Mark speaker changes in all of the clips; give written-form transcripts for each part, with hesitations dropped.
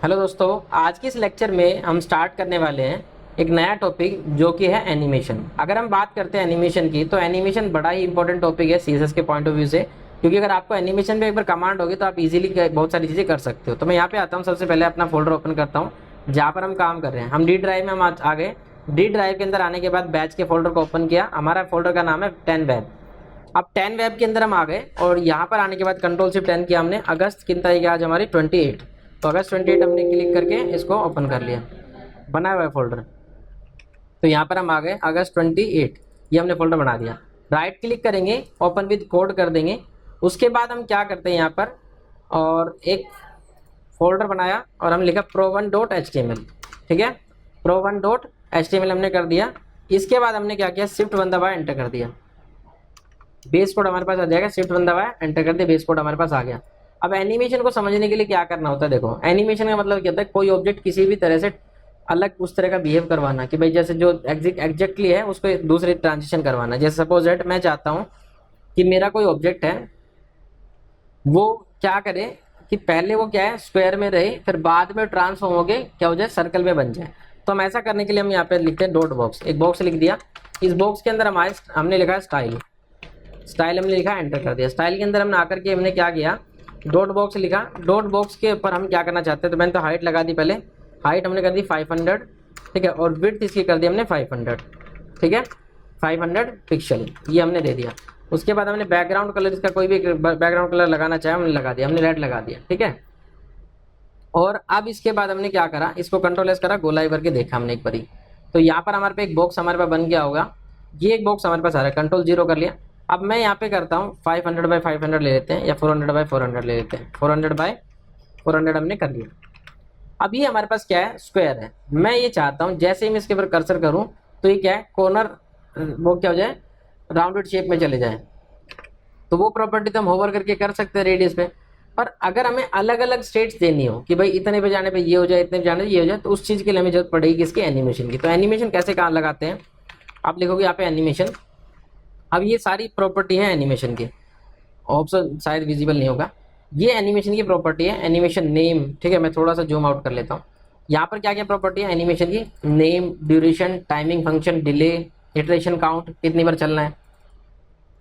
Speaker 1: Hello दोस्तों, आज के इस लेक्चर में हम स्टार्ट करने वाले हैं एक नया टॉपिक जो कि है एनिमेशन। अगर हम बात करते हैं एनिमेशन की, तो एनिमेशन बड़ा ही इंपॉर्टेंट टॉपिक है सीएसएस के पॉइंट ऑफ व्यू से, क्योंकि अगर आपको एनिमेशन में एक बार कमांड होगी तो आप इजीली बहुत सारी चीज़ें कर सकते हो। तो मैं यहाँ पे आता हूँ, सबसे पहले अपना फोल्डर ओपन करता हूँ जहाँ पर हम काम कर रहे हैं। हम डी ड्राइव में हम आ गए। डी ड्राइव के अंदर आने के बाद बैच के फोल्डर को ओपन किया। हमारा फोल्डर का नाम है 10 वेब। अब 10 वेब के अंदर हम आ गए और यहाँ पर आने के बाद कंट्रोल-Shift-N किया हमने। अगस्त कितनी तारीख है आज हमारी 28, तो अगस्त 28 हमने क्लिक करके इसको ओपन कर लिया, बनाया हुआ है फोल्डर। तो यहाँ पर हम आ गए अगस्त 28, ये हमने फोल्डर बना दिया। राइट क्लिक करेंगे, ओपन विद कोड कर देंगे। उसके बाद हम क्या करते हैं यहाँ पर, और एक फोल्डर बनाया और हम लिखा pro1.html। ठीक है, pro1.html हमने कर दिया। इसके बाद हमने क्या किया, Shift1 दबाया, एंटर कर दिया। बेस कोड हमारे पास आ जाएगा। Shift1 दबाया, एंटर कर दिया, बेस कोड हमारे पास आ गया। अब एनिमेशन को समझने के लिए क्या करना होता है, देखो एनिमेशन का मतलब क्या होता है, कोई ऑब्जेक्ट किसी भी तरह से अलग उस तरह का बिहेव करवाना कि भाई जैसे जो एग्जैक्टली है उसको दूसरे ट्रांजिशन करवाना। जैसे सपोज दैट मैं चाहता हूँ कि मेरा कोई ऑब्जेक्ट है वो क्या करे कि पहले वो क्या है, स्क्वायर में रहे, फिर बाद में ट्रांसफॉर्म हो के क्या हो जाए, सर्कल में बन जाए। तो हम ऐसा करने के लिए हम यहाँ पे लिखते हैं डॉट बॉक्स। एक बॉक्स लिख दिया, इस बॉक्स के अंदर हमने लिखा है स्टाइल हमने लिखा, एंटर कर दिया। स्टाइल के अंदर हमने आकर के हमने क्या किया, डॉट बॉक्स लिखा। डॉट बॉक्स के ऊपर हम क्या करना चाहते हैं, तो मैंने तो हाइट लगा दी। पहले हाइट हमने कर दी 500, ठीक है, और विड्थ इसकी कर दी हमने 500, ठीक है, 500 पिक्सल, ये हमने दे दिया। उसके बाद हमने बैकग्राउंड कलर, इसका कोई भी बैकग्राउंड कलर लगाना चाहे हमने लगा दिया, हमने रेड लगा दिया, ठीक है। और अब इसके बाद हमने क्या करा, इसको कंट्रोल-S करा, गोलाई करके देखा हमने एक बारी। तो यहाँ पर हमारे पे एक बॉक्स हमारे पास बन गया होगा। ये एक बॉक्स हमारे पास आ रहा है, कंट्रोल-0 कर लिया। अब मैं यहाँ पे करता हूँ 500 बाई 500 ले लेते हैं, या 400 बाई 400 ले लेते हैं। 400 बाई 400 हमने कर लिया। अब ये हमारे पास क्या है, स्क्वायर है। मैं ये चाहता हूँ जैसे ही मैं इसके ऊपर कर्सर करूँ तो ये क्या है, कॉर्नर वो क्या हो जाए, राउंडेड शेप में चले जाए। तो वो प्रॉपर्टी तो हम होवर करके कर सकते हैं रेडियस पे। पर अगर हमें अलग अलग स्टेट्स देनी हो कि भाई इतने पे जाने पे ये हो जाए, इतने पे जाने पे ये हो जाए, तो उस चीज़ के लिए हमें जरूरत पड़ेगी किसकी, एनिमेशन की। तो एनिमेशन कैसे कहाँ लगाते हैं, आप लिखोगे यहाँ पे एनिमेशन। अब ये सारी प्रॉपर्टी है एनिमेशन की, ऑप्शन शायद विजिबल नहीं होगा। ये एनिमेशन की प्रॉपर्टी है, एनिमेशन नेम, ठीक है। मैं थोड़ा सा जूम आउट कर लेता हूँ। यहाँ पर क्या क्या प्रॉपर्टी है एनिमेशन की, name, duration, timing function, delay, iteration count, कितनी बार चलना है,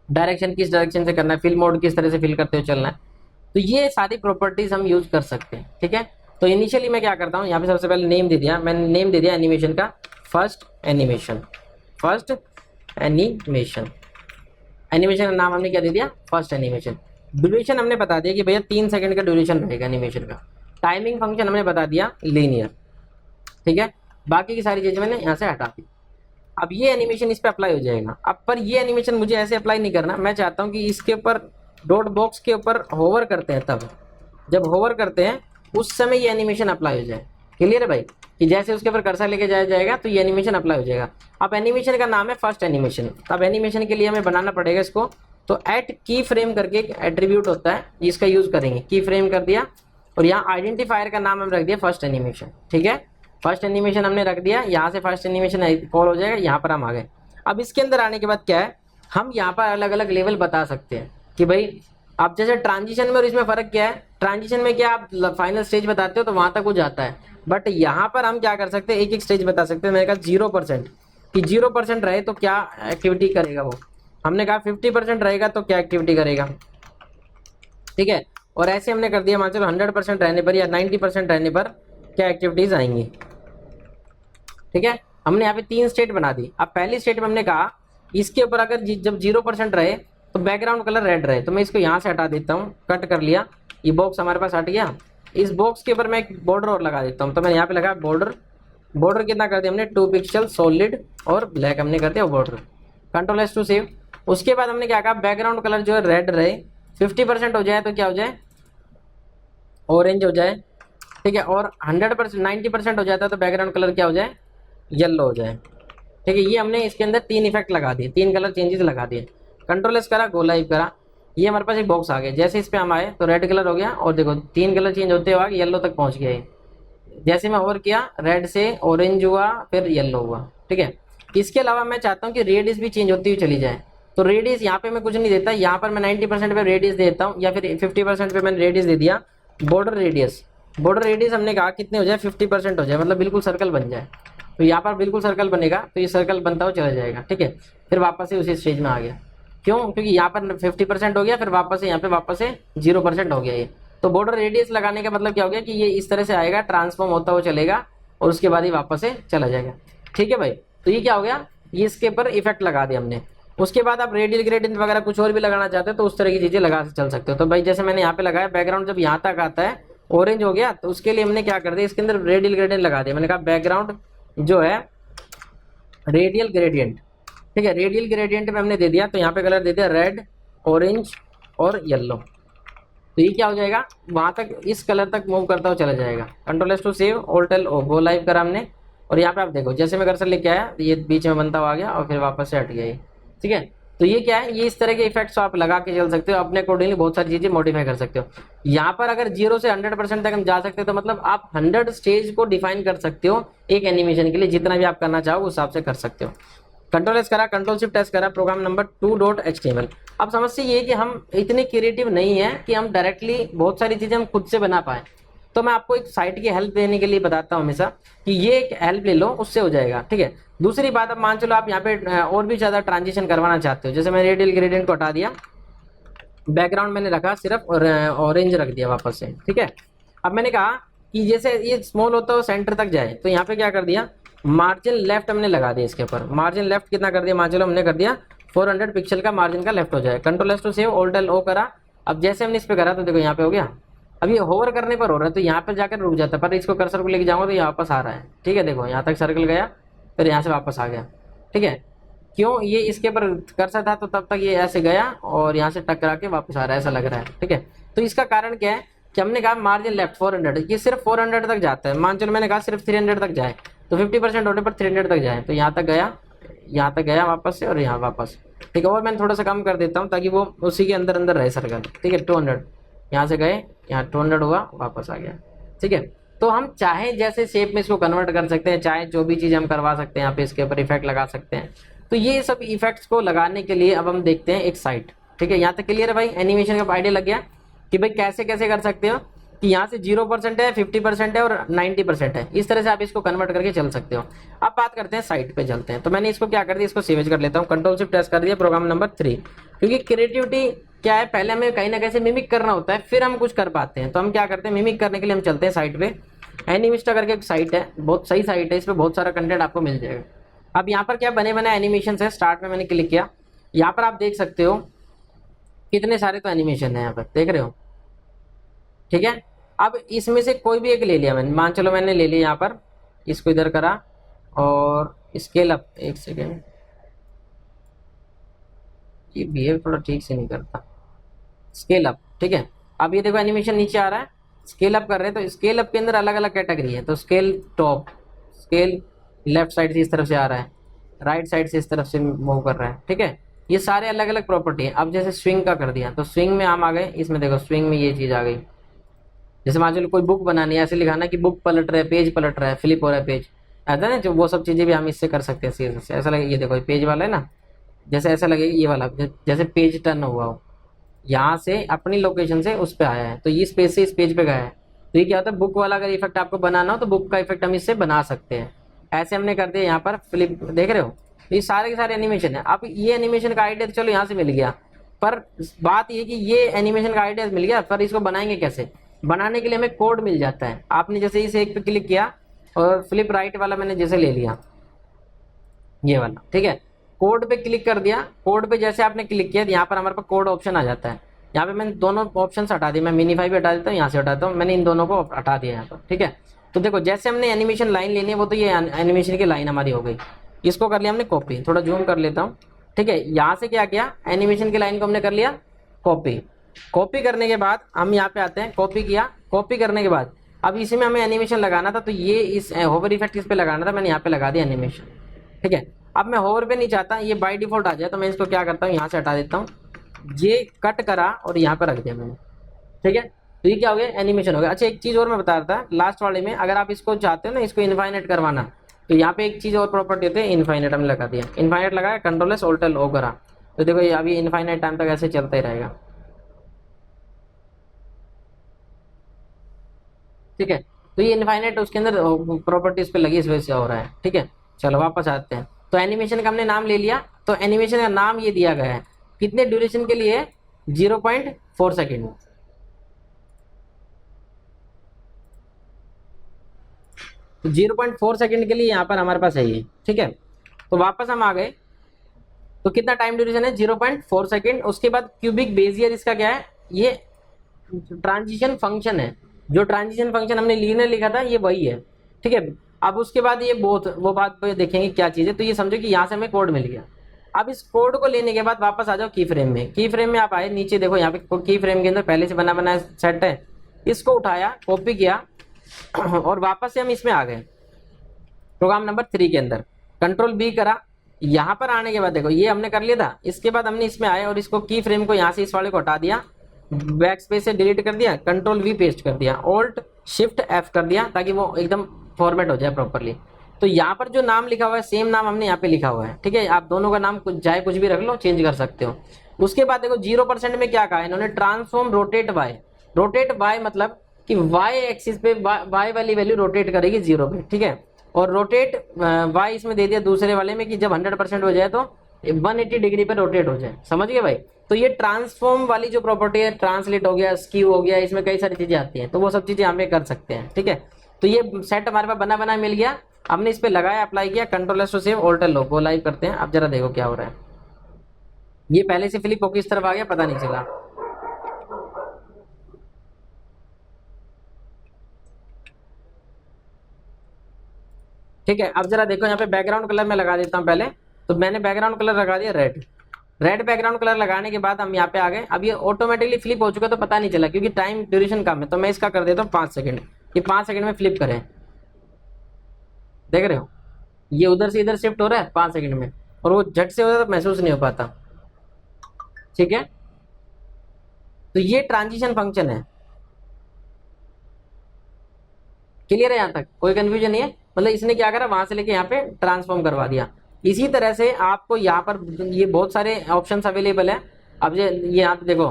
Speaker 1: डायरेक्शन किस डायरेक्शन से करना है, फिल मोड किस तरह से फिल करते हुए चलना है। तो ये सारी प्रॉपर्टीज हम यूज कर सकते हैं, ठीक है। तो इनिशियली मैं क्या करता हूँ, यहाँ पे सबसे पहले नेम दे दिया, मैंने नेम दे दिया एनिमेशन का फर्स्ट एनिमेशन। एनिमेशन का नाम हमने क्या दे दिया, फर्स्ट एनिमेशन। ड्यूरेशन हमने बता दिया कि भैया 3 सेकंड का ड्यूरेशन रहेगा एनिमेशन का। टाइमिंग फंक्शन हमने बता दिया लीनियर, ठीक है। बाकी की सारी चीज़ें मैंने यहाँ से हटा दी। अब ये एनिमेशन इस पर अप्लाई हो जाएगा। अब पर ये एनिमेशन मुझे ऐसे अप्लाई नहीं करना, मैं चाहता हूँ कि इसके ऊपर डॉट बॉक्स के ऊपर होवर करते हैं, तब जब होवर करते हैं उस समय ये एनिमेशन अप्लाई हो जाए। क्लियर है भाई, कि जैसे उसके ऊपर कर्सर लेके जाया जाएगा तो ये एनिमेशन अप्लाई हो जाएगा। अब एनिमेशन का नाम है फर्स्ट एनिमेशन। अब एनिमेशन के लिए हमें बनाना पड़ेगा इसको, तो एट की फ्रेम करके एक एट्रीब्यूट होता है, इसका यूज करेंगे। की फ्रेम कर दिया और यहाँ आइडेंटिफायर का नाम हम रख दिया फर्स्ट एनिमेशन, ठीक है। फर्स्ट एनिमेशन हमने रख दिया, यहाँ से फर्स्ट एनिमेशन कॉल हो जाएगा, यहाँ पर हम आ गए। अब इसके अंदर आने के बाद क्या है, हम यहाँ पर अलग अलग लेवल बता सकते हैं कि भाई आप जैसे ट्रांजिशन में और इसमें फ़र्क क्या है, ट्रांजिशन में क्या आप फाइनल स्टेज बताते हो तो वहाँ तक वो जाता है, बट यहाँ पर हम क्या कर सकते हैं, एक एक स्टेज बता सकते हैं। मैंने कहा 0% कि 0% रहे तो क्या एक्टिविटी करेगा वो, हमने कहा 50% रहेगा तो क्या एक्टिविटी करेगा, ठीक है। और ऐसे हमने कर दिया, मान चलो 100% रहने पर या 90% रहने पर क्या एक्टिविटीज़ आएंगी, ठीक है। हमने यहाँ पे 3 स्टेट बना दी। अब पहली स्टेट में हमने कहा इसके ऊपर अगर जब 0% रहे तो बैकग्राउंड कलर रेड रहे, तो मैं इसको यहाँ से हटा देता हूँ, कट कर लिया, ये बॉक्स हमारे पास हट गया। इस बॉक्स के ऊपर मैं एक बॉर्डर और लगा देता हूँ, तो मैंने यहाँ पे लगा बॉर्डर कितना कर दिया हमने, 2 पिक्सल सॉलिड और ब्लैक हमने कर दिया बॉर्डर। कंट्रोल-S to save. उसके बाद हमने क्या कहा, बैकग्राउंड कलर जो है रेड रहे, 50% हो जाए तो क्या हो जाए, ऑरेंज हो जाए, ठीक है। और 100% 90% हो जाता है तो बैकग्राउंड कलर क्या हो जाए, येलो हो जाए, ठीक है। ये हमने इसके अंदर 3 इफेक्ट लगा दिए, 3 कलर चेंजेस लगा दिए। कंट्रोल-S करा, गो लाइव करा, ये हमारे पास एक बॉक्स आ गया। जैसे इस पे हम आए तो रेड कलर हो गया, और देखो 3 कलर चेंज होते हुआ येलो तक पहुंच गया ये। जैसे मैं ओवर किया, रेड से ऑरेंज हुआ, फिर येलो हुआ, ठीक है। इसके अलावा मैं चाहता हूँ कि रेडियस भी चेंज होती हुई चली जाए, तो रेडियस यहाँ पे मैं कुछ नहीं देता, यहाँ पर मैं 90% पे रेडियस देता हूँ, या फिर 50% पे मैंने रेडियस दे दिया बॉर्डर रेडियस, बॉर्डर रेडियस हमने कहा कितने हो जाए, 50% हो जाए, मतलब बिल्कुल सर्कल बन जाए। तो यहाँ पर बिल्कुल सर्कल बनेगा, तो ये सर्कल बनता हुआ चला जाएगा, ठीक है। फिर वापस से उसी स्टेज में आ गया, क्यों, क्योंकि यहाँ पर 50% हो गया, फिर वापस से यहाँ पे वापस से 0% हो गया ये। तो बॉर्डर रेडियस लगाने का मतलब क्या हो गया कि ये इस तरह से आएगा, ट्रांसफॉर्म होता हुआ चलेगा और उसके बाद ही वापस से चला जाएगा, ठीक है भाई। तो ये क्या हो गया, ये इसके ऊपर इफेक्ट लगा दिया हमने। उसके बाद आप रेडियल ग्रेडियंट वगैरह कुछ और भी लगाना चाहते हो तो उस तरह की चीजें लगा चल सकते हो। तो भाई जैसे मैंने यहाँ पे लगाया, बैकग्राउंड जब यहाँ तक आता है ऑरेंज हो गया, तो उसके लिए हमने क्या कर दिया, इसके अंदर रेडियल ग्रेडियंट लगा दिया। मैंने कहा बैकग्राउंड जो है रेडियल ग्रेडियंट, ठीक है, रेडियल ग्रेडियंट में हमने दे दिया, तो यहाँ पे कलर दे दिया रेड, ऑरेंज और येलो। तो ये क्या हो जाएगा, वहां तक इस कलर तक मूव करता हुआ चला जाएगा। Control S to save, alt L O, go live करा हमने। और यहाँ पे आप देखो जैसे मैं कर्सर लेके आया ये बीच में बनता हुआ आ गया और फिर वापस से हट गया ये, ठीक है। तो ये क्या है, ये इस तरह के इफेक्ट्स आप लगा के चल सकते हो, अपने अकॉर्डिंगली बहुत सारी चीजें मॉडिफाई कर सकते हो। यहाँ पर अगर 0 से 100% तक हम जा सकते हो, तो मतलब आप 100 स्टेज को डिफाइन कर सकते हो एक एनिमेशन के लिए, जितना भी आप करना चाहो उस हिसाब से कर सकते हो। कंट्रोल एस करा, कंट्रोल शिफ्ट एस करा, प्रोग्राम नंबर 2.html। अब समस्या ये है कि हम इतने क्रिएटिव नहीं है कि हम डायरेक्टली बहुत सारी चीजें हम खुद से बना पाए। तो मैं आपको एक साइट की हेल्प देने के लिए बताता हूँ हमेशा कि ये एक हेल्प ले लो, उससे हो जाएगा, ठीक है। दूसरी बात, अब मान चलो आप यहाँ पे और भी ज्यादा ट्रांजिशन करवाना चाहते हो, जैसे मैं रेडियल ग्रेडियंट को हटा दिया, बैकग्राउंड मैंने रखा सिर्फ ऑरेंज रख दिया वापस से, ठीक है। अब मैंने कहा कि जैसे ये स्मॉल होता है सेंटर तक जाए, तो यहाँ पे क्या कर दिया, मार्जिन लेफ्ट हमने लगा दिया इसके ऊपर। मार्जिन लेफ्ट कितना कर दिया, मान चलो हमने कर दिया 400 पिक्सल का मार्जिन का लेफ्ट हो जाए। Control S to save, alt L O करा। अब जैसे हमने इस पे करा तो देखो यहाँ पे हो गया। अब ये होवर करने पर हो रहा है तो यहाँ पर जाकर रुक जाता है, पर इसको कर्सर को लेके जाऊंगा तो यहाँ वापस आ रहा है, ठीक है। देखो यहाँ तक सर्कल गया, फिर यहाँ से वापस आ गया, ठीक है। क्यों, ये इसके ऊपर कर्सर था तो तब तक ये ऐसे गया और यहाँ से टकरा के वापस आ रहा है, ऐसा लग रहा है, ठीक है। तो इसका कारण क्या है कि हमने कहा मार्जिन लेफ्ट 400, ये सिर्फ 400 तक जाता है। मान चलो मैंने कहा सिर्फ 300 तक जाए, तो 50% होने पर 300 तक जाए, तो यहाँ तक गया, यहाँ तक गया वापस से और यहाँ वापस, ठीक है। और मैंने थोड़ा सा कम कर देता हूँ ताकि वो उसी के अंदर अंदर रहे सर्कल, ठीक है। 200 यहाँ से गए, यहाँ 200 हुआ, वापस आ गया, ठीक है। तो हम चाहे जैसे शेप में इसको कन्वर्ट कर सकते हैं, चाहे जो भी चीज़ हम करवा सकते हैं, यहाँ पे इसके ऊपर इफेक्ट लगा सकते हैं। तो ये सब इफेक्ट्स को लगाने के लिए अब हम देखते हैं एक साइट, ठीक है। यहाँ तक क्लियर है भाई, एनिमेशन का आइडिया लग गया कि भाई कैसे कैसे कर सकते हो, कि यहाँ से 0% है, 50% है और 90% है, इस तरह से आप इसको कन्वर्ट करके चल सकते हो। अब बात करते हैं साइट पे चलते हैं। तो मैंने इसको क्या कर दिया, इसको सेव कर लेता हूँ, कंट्रोल शिफ्ट एस कर दिया, प्रोग्राम नंबर 3। क्योंकि क्रिएटिविटी क्या है, पहले हमें कहीं ना कहीं मिमिक करना होता है, फिर हम कुछ कर पाते हैं। तो हम क्या करते हैं, मिमिक करने के लिए हम चलते हैं साइट पे। एनिमिस्टा करके एक साइट है, बहुत सही साइट है, इस पर बहुत सारा कंटेंट आपको मिल जाएगा। अब यहाँ पर क्या बने बने एनिमेशन है, स्टार्ट में मैंने क्लिक किया, यहाँ पर आप देख सकते हो कितने सारे तो एनिमेशन है, यहाँ पर देख रहे हो, ठीक है। अब इसमें से कोई भी एक ले लिया मैंने, मान चलो मैंने ले लिया यहाँ पर, इसको इधर करा और स्केल अप, एक सेकेंड, ये बिहेव थोड़ा ठीक से नहीं करता, स्केल अप, ठीक है। अब ये देखो एनिमेशन नीचे आ रहा है, स्केल अप कर रहे हैं, तो स्केल अप के अंदर अलग अलग कैटेगरी है। तो scale top, scale left side से इस तरफ से आ रहा है, राइट साइड से इस तरफ से मूव कर रहा है, ठीक है। ये सारे अलग अलग प्रॉपर्टी है। अब जैसे स्विंग का कर दिया, तो स्विंग में हम आ गए, इसमें देखो स्विंग में ये चीज आ गई। जैसे मान चलो कोई बुक बनानी है, ऐसे लिखाना कि बुक पलट रहा है, पेज पलट रहा है, फ्लिप हो रहा है पेज, ऐसा ना, जो वो सब चीजें भी हम इससे कर सकते हैं सीधे से। ऐसा लगे, ये देखो पेज वाला है ना, जैसे ऐसा लगे ये वाला, जैसे पेज टर्न हुआ हो, यहाँ से अपनी लोकेशन से उस पर आया है, तो इस पेज से इस पेज पे गया है। तो ये क्या होता है, बुक वाला अगर इफेक्ट आपको बनाना हो तो बुक का इफेक्ट हम इससे बना सकते हैं। ऐसे हमने कर दिया यहाँ पर फ्लिप, देख रहे हो, ये सारे के सारे एनिमेशन है। अब ये एनिमेशन का आइडिया तो चलो यहाँ से मिल गया, पर बात ये कि ये एनिमेशन का आइडिया मिल गया, पर इसको बनाएंगे कैसे, बनाने के लिए हमें कोड मिल जाता है। आपने जैसे इस एक पे क्लिक किया और फ्लिप राइट वाला मैंने जैसे ले लिया, ये वाला, ठीक है, कोड पे क्लिक कर दिया। कोड पे जैसे आपने क्लिक किया, यहाँ पर हमारे पास कोड ऑप्शन आ जाता है। यहाँ पे मैंने दोनों ऑप्शन हटा दिए, मैं मिनीफाई भी हटा देता हूँ, यहाँ से हटाता हूँ, मैंने इन दोनों को हटा दिया यहाँ पर, ठीक है। तो देखो जैसे हमने एनिमेशन लाइन लेनी है, वो तो ये एनिमेशन की लाइन हमारी हो गई, इसको कर लिया हमने कॉपी, थोड़ा जूम कर लेता हूँ, ठीक है। यहाँ से क्या किया, एनिमेशन की लाइन को हमने कर लिया कॉपी। कॉपी करने के बाद हम यहाँ पे आते हैं, कॉपी किया, कॉपी करने के बाद अब इसी में हमें एनिमेशन लगाना था, तो ये इस होवर इफेक्ट इस पे लगाना था, मैंने यहाँ पे लगा दिया एनिमेशन, ठीक है। अब मैं होवर पे नहीं चाहता ये बाय डिफॉल्ट आ जाए, तो मैं इसको क्या करता हूँ, यहाँ से हटा देता हूँ, ये कट करा और यहाँ पर रख दिया मैंने, ठीक है। तो ये क्या हो गया, एनिमेशन हो गया। अच्छा एक चीज और मैं बता रहा था लास्ट वाले में, अगर आप इसको चाहते हो ना, इसको इनफाइनाइट करवाना, तो यहाँ पे एक चीज और प्रॉपर्टी होती है, इनफाइनाइट हमने लगा दिया, इनफाइनाइट लगाया, control S alt L O करा, तो देखो ये अभी इनफाइनाइट टाइम तक ऐसे चलता ही रहेगा, ठीक है। तो ये इनफाइनाइट उसके अंदर प्रॉपर्टीज पे लगी, इस वजह से हो रहा है, ठीक है। चलो वापस आते हैं। तो एनिमेशन का हमने नाम ले लिया, तो एनिमेशन का नाम ये दिया गया है कितने ड्यूरेशन के लिए, 0.4 सेकेंड। तो 0.4 सेकेंड के लिए यहाँ पर हमारे पास है ये, ठीक है। तो वापस हम आ गए, तो कितना टाइम ड्यूरेशन है, 0.4 सेकेंड। उसके बाद क्यूबिक बेजियर इसका क्या है, ये ट्रांजिशन फंक्शन है। जो ट्रांजिशन फंक्शन हमने लीनियर लिखा था ये वही है, ठीक है। अब उसके बाद ये बहुत वो बात पे देखेंगे क्या चीज़ है। तो ये समझो कि यहाँ से हमें कोड मिल गया। अब इस कोड को लेने के बाद वापस आ जाओ की फ्रेम में। की फ्रेम में आप आए, नीचे देखो यहाँ पे की फ्रेम के अंदर पहले से बना बनाया सेट है, इसको उठाया, कॉपी किया और वापस से हम इसमें आ गए प्रोग्राम नंबर 3 के अंदर, कंट्रोल बी करा। यहाँ पर आने के बाद देखो ये हमने कर लिया था। इसके बाद हमने इसमें आए और इसको की फ्रेम को यहाँ से इस वाले को हटा दिया, बैक स्पेस से डिलीट कर दिया, कंट्रोल वी पेस्ट कर दिया, ऑल्ट शिफ्ट एफ कर दिया ताकि वो एकदम फॉर्मेट हो जाए प्रॉपरली। तो यहाँ पर जो नाम लिखा हुआ है सेम नाम हमने यहाँ पे लिखा हुआ है, ठीक है। आप दोनों का नाम कुछ भी रख लो, चेंज कर सकते हो। उसके बाद देखो 0% में क्या कहा है इन्होंने, transform rotate Y. Rotate Y मतलब कि वाई एक्सिस पे वाई वाली वैल्यू रोटेट करेगी 0 पे, ठीक है। और रोटेट वाई इसमें दे दिया दूसरे वाले में कि जब 100% हो जाए तो 180 डिग्री पे रोटेट हो जाए, समझ गए भाई। तो ये ट्रांसफॉर्म वाली जो प्रॉपर्टी है, ट्रांसलेट हो गया, स्क्यू हो गया, इसमें कई सारी चीजें आती हैं, तो वो सब चीजें यहाँ पे कर सकते हैं, ठीक है। तो ये सेट हमारे पास बना बना मिल गया, हमने इस पे लगाया, अप्लाई किया, control S to save, alter लो, वो लाइव करते हैं। अब जरा देखो क्या हो रहा है। ये पहले से फ्लिप होकर इस तरफ आ गया, पता नहीं चला। ठीक है, अब जरा देखो यहाँ पे बैकग्राउंड कलर मैं लगा देता हूँ पहले। तो मैंने बैकग्राउंड कलर लगा दिया रेड। रेड बैकग्राउंड कलर लगाने के बाद हम यहाँ पे आ गए। अब ये ऑटोमेटिकली फ्लिप हो चुका, तो पता नहीं चला क्योंकि टाइम ड्यूरेशन कम है। तो मैं इसका कर देता हूँ 5 सेकंड, कि 5 सेकंड में फ्लिप करें। देख रहे हो ये उधर से इधर शिफ्ट हो रहा है 5 सेकंड में, और वो झट से हो रहा है तो महसूस नहीं हो पाता, ठीक है। तो ये ट्रांजिशन फंक्शन है। क्लियर है, यहाँ तक कोई कंफ्यूजन नहीं है। मतलब इसने क्या करा, वहां से लेके यहाँ पे ट्रांसफॉर्म करवा दिया। इसी तरह से आपको यहाँ पर ये बहुत सारे ऑप्शंस अवेलेबल है। अब ये यहाँ पे देखो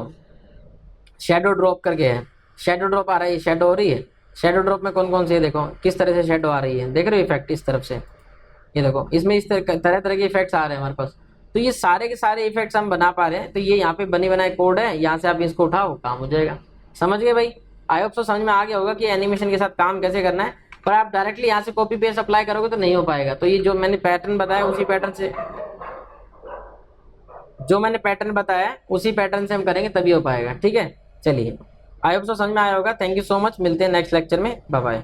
Speaker 1: शेडो ड्रॉप करके है, शेडो ड्रॉप आ रहा है, शेडो हो रही है। शेडो ड्रॉप में कौन कौन से देखो किस तरह से शेडो आ रही है, देख रहे हो इफेक्ट इस तरफ से, ये देखो इसमें इस तरह तरह के इफेक्ट्स आ रहे हैं हमारे पास। तो ये सारे के सारे इफेक्ट्स हम बना पा रहे हैं। तो ये यहाँ पे बनी बनाए कोड है, यहाँ से आप इसको उठाओ, काम हो जाएगा। समझ गए भाई। आई होप सो समझ में आ गया होगा कि एनिमेशन के साथ काम कैसे करना है। पर आप डायरेक्टली यहाँ से कॉपी पेस्ट अप्लाई करोगे तो नहीं हो पाएगा। तो ये जो मैंने पैटर्न बताया उसी पैटर्न से, उसी पैटर्न से हम करेंगे तभी हो पाएगा, ठीक है। चलिए आई होप सो समझ में आया होगा। थैंक यू सो मच, मिलते हैं नेक्स्ट लेक्चर में, बाय बाय।